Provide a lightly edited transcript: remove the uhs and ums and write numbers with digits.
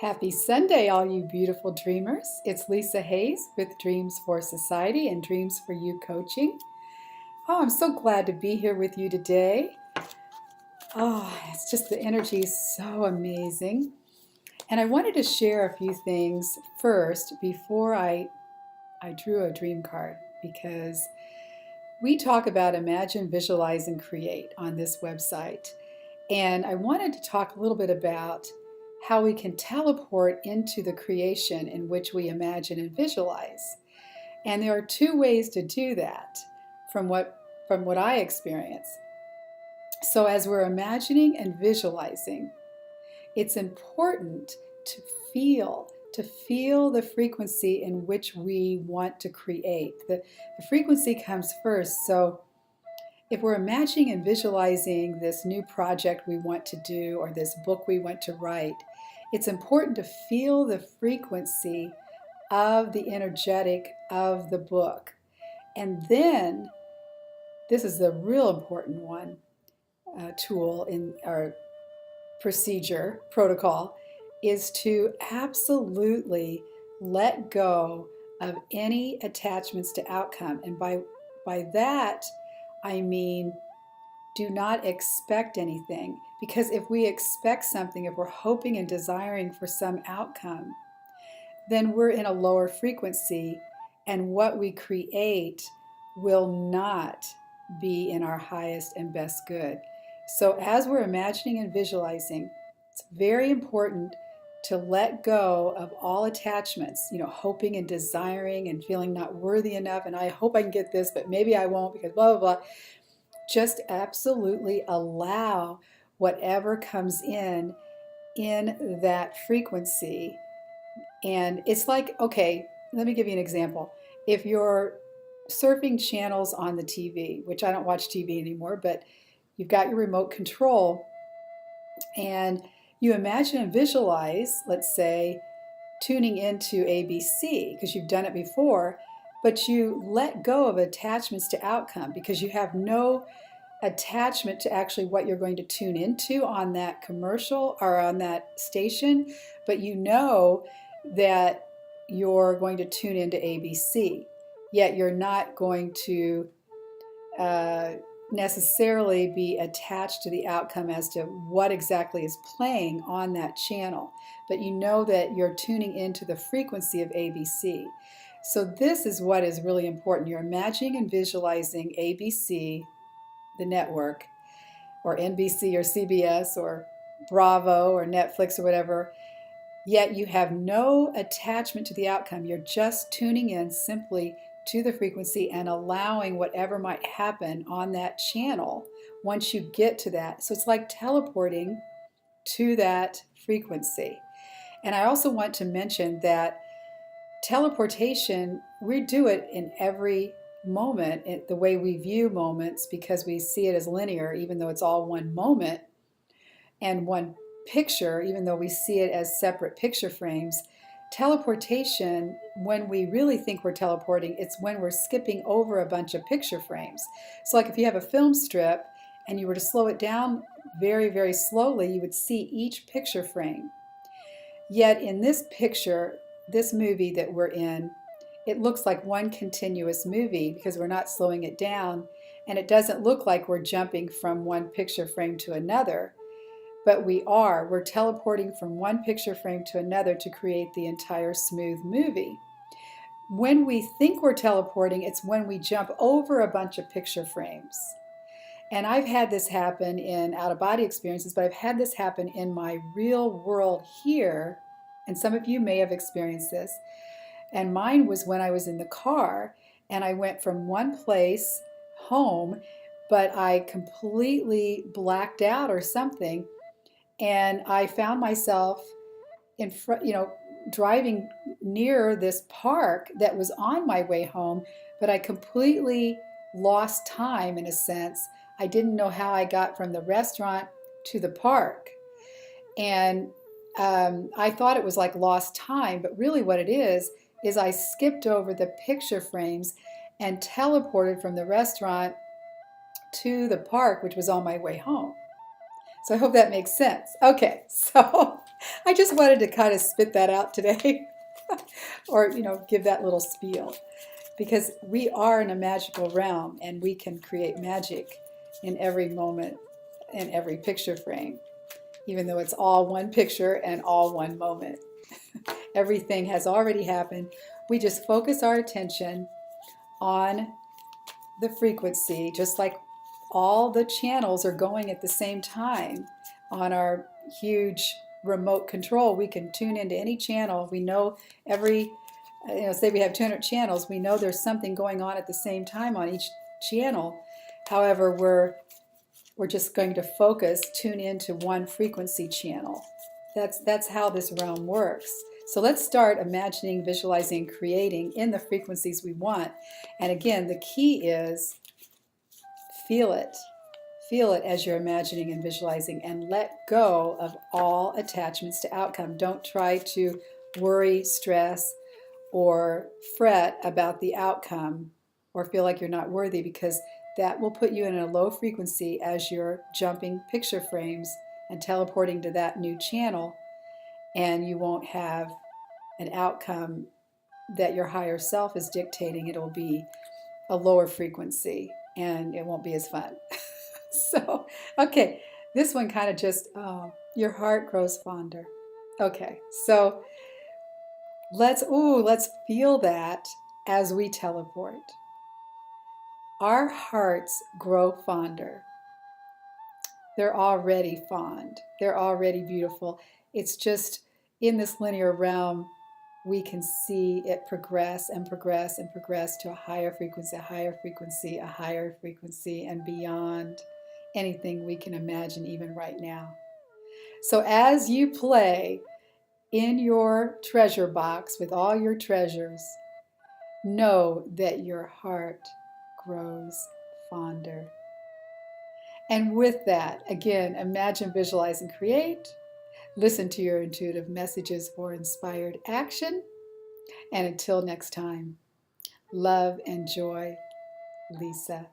Happy Sunday, all you beautiful dreamers. It's Lisa Hayes with Dreams for Society and Dreams for You Coaching. Oh, I'm so glad to be here with you today. Oh, it's just the energy is so amazing. And I wanted to share a few things first before I drew a dream card because we talk about imagine, visualize, and create on this website. And I wanted to talk a little bit about how we can teleport into the creation in which we imagine and visualize. And there are two ways to do that from what I experience. So as we're imagining and visualizing, it's important to feel the frequency in which we want to create. The frequency comes first. So if we're imagining and visualizing this new project we want to do or this book we want to write, it's important to feel the frequency of the energetic of the book. And then, this is the real important one, tool in our protocol, is to absolutely let go of any attachments to outcome. And by that, I mean, do not expect anything. Because if we expect something, if we're hoping and desiring for some outcome, then we're in a lower frequency, and what we create will not be in our highest and best good. So as we're imagining and visualizing, it's very important to let go of all attachments, hoping and desiring and feeling not worthy enough, and I hope I can get this, but maybe I won't because blah, blah, blah. Just absolutely allow whatever comes in that frequency. And it's like, okay, let me give you an example. If you're surfing channels on the TV, which I don't watch TV anymore, but you've got your remote control and you imagine and visualize, let's say, tuning into ABC because you've done it before, but you let go of attachments to outcome because you have no attachment to actually what you're going to tune into on that commercial or on that station, but you know that you're going to tune into ABC, yet you're not going to necessarily be attached to the outcome as to what exactly is playing on that channel, but you know that you're tuning into the frequency of ABC. So this is what is really important. You're imagining and visualizing ABC, the network, or NBC or CBS or Bravo or Netflix or whatever, yet you have no attachment to the outcome. You're just tuning in simply to the frequency and allowing whatever might happen on that channel once you get to that. So it's like teleporting to that frequency. And I also want to mention that teleportation, we do it in every moment, the way we view moments, because we see it as linear, even though it's all one moment and one picture, even though we see it as separate picture frames. Teleportation, when we really think we're teleporting, it's when we're skipping over a bunch of picture frames. So like if you have a film strip and you were to slow it down very, very slowly, you would see each picture frame. Yet in this picture, this movie that we're in, it looks like one continuous movie because we're not slowing it down, and it doesn't look like we're jumping from one picture frame to another. But we're teleporting from one picture frame to another to create the entire smooth movie. When we think we're teleporting, it's when we jump over a bunch of picture frames. And I've had this happen in out-of-body experiences, but I've had this happen in my real world here, and some of you may have experienced this. And mine was when I was in the car, and I went from one place home, but I completely blacked out or something. And I found myself in front, driving near this park that was on my way home, but I completely lost time in a sense. I didn't know how I got from the restaurant to the park. And I thought it was like lost time, but really what it is I skipped over the picture frames and teleported from the restaurant to the park, which was on my way home. So I hope that makes sense. Okay, so I I just wanted to kind of spit that out today, or give that little spiel, because we are in a magical realm and we can create magic in every moment, in every picture frame, even though it's all one picture and all one moment. Everything has already happened. We just focus our attention on the frequency, just like all the channels are going at the same time on our huge remote control. We can tune into any channel. We know every, say we have 200 channels, we know there's something going on at the same time on each channel. However, we're just going to tune into one frequency channel. That's how this realm works. So let's start imagining, visualizing, creating in the frequencies we want. And again, the key is feel it. Feel it as you're imagining and visualizing, and let go of all attachments to outcome. Don't try to worry, stress, or fret about the outcome or feel like you're not worthy, because that will put you in a low frequency as you're jumping picture frames and teleporting to that new channel, and you won't have an outcome that your higher self is dictating. It'll be a lower frequency and it won't be as fun. So, okay, this one kind of just, your heart grows fonder. Okay, so let's feel that as we teleport. Our hearts grow fonder. They're already fond. They're already beautiful. It's just in this linear realm, we can see it progress and progress and progress to a higher frequency, a higher frequency, a higher frequency, and beyond anything we can imagine even right now. So as you play in your treasure box with all your treasures, know that your heart grows fonder. And with that, again, imagine, visualize, and create. Listen to your intuitive messages for inspired action. And until next time, love and joy, Lisa.